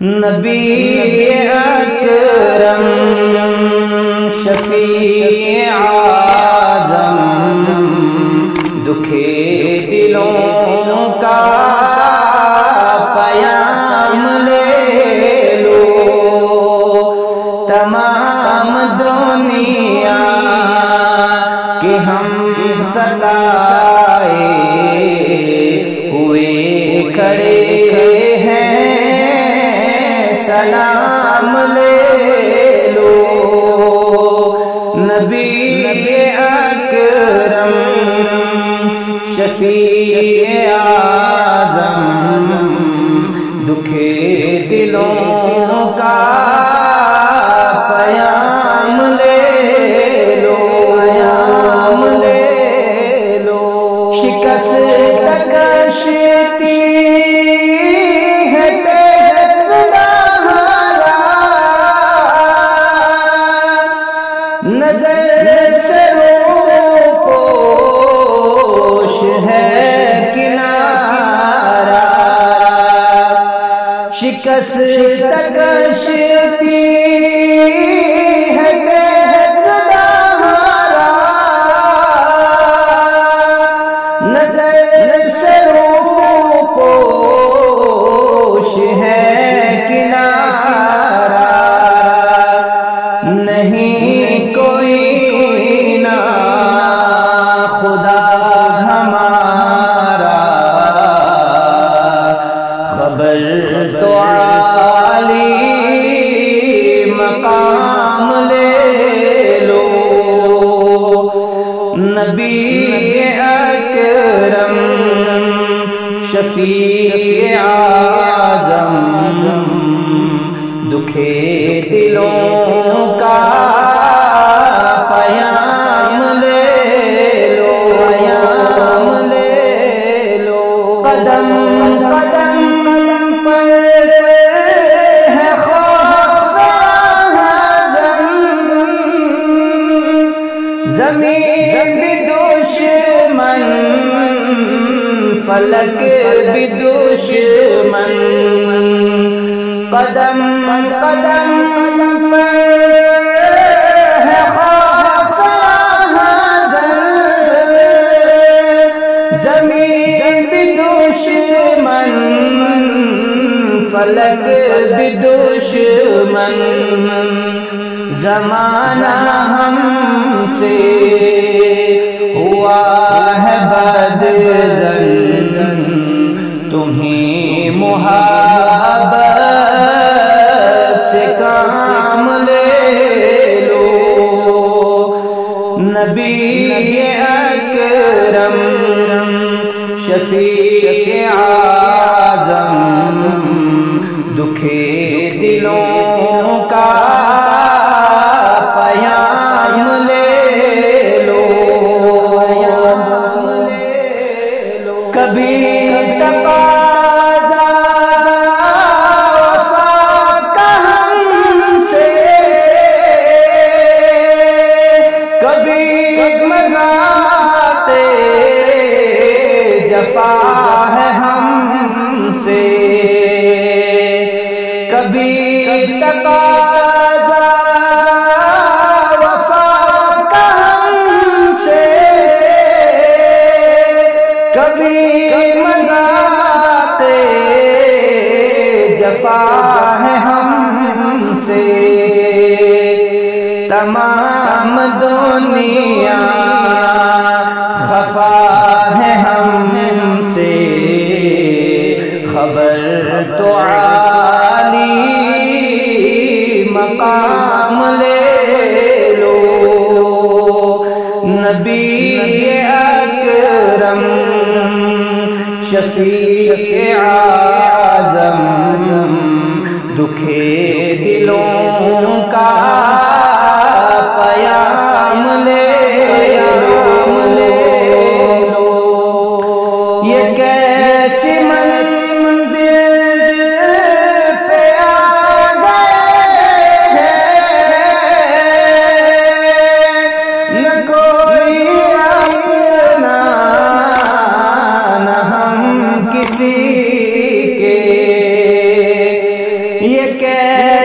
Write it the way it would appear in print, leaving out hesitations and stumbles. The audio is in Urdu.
نبی اکرم شفیع اعظم دکھے دلوں کا پیام لے لو، تمام دنیا کہ ہم ستائے ہوئے کھڑے ہیں، سلام لے لو۔ نبی اکرم شفیع اعظم دکھے دلوں کا پیام لے لو، پیام لے لو۔ شکست کشتی ہے تیز لہرا، نظر سے روپوش ہے کنارہ، شکست کشتی ہے تیز لہرا، نظر سے روپوش ہے کنارہ، نہیں کوئی نہ خدا ہمارا، خبر تو عالی مقام لے لو۔ نبی اکرم شفیع اعظم دکھے دلوں کا پیام لے لو، پیام لے لو۔ قدم قدم پر ہے خوف زمین بھی دشمن، فلک بھی دشمن، قدم قدم پر ہے خوف زمین بھی دشمن، فلک بھی دشمن، زمانہ ہم سے ہوا ہے بدظن، تمہیں محبت سے کام لے لو۔ نبی اکرم شفیع اعظم دکھے دلوں کا پیام لے لو، پیام لے لو۔ کبھی تقاضا وفا کا ہم سے، کبھی مذاق جفا ہے ہم سے، کبھی تقاضا وفا کا ہم سے، کبھی مذاق جفا ہے ہم سے، تمام دنیا خفا ہے ہم سے، خبر تو عالی مقام لے لو۔ نبی اکرم شفیع اعظم دکھے دلوں کا پیام لے لو۔ یہ کیسی منزل پہ آ گئے ہیں، نہ کوئی اپنا نہ ہم کسی کے،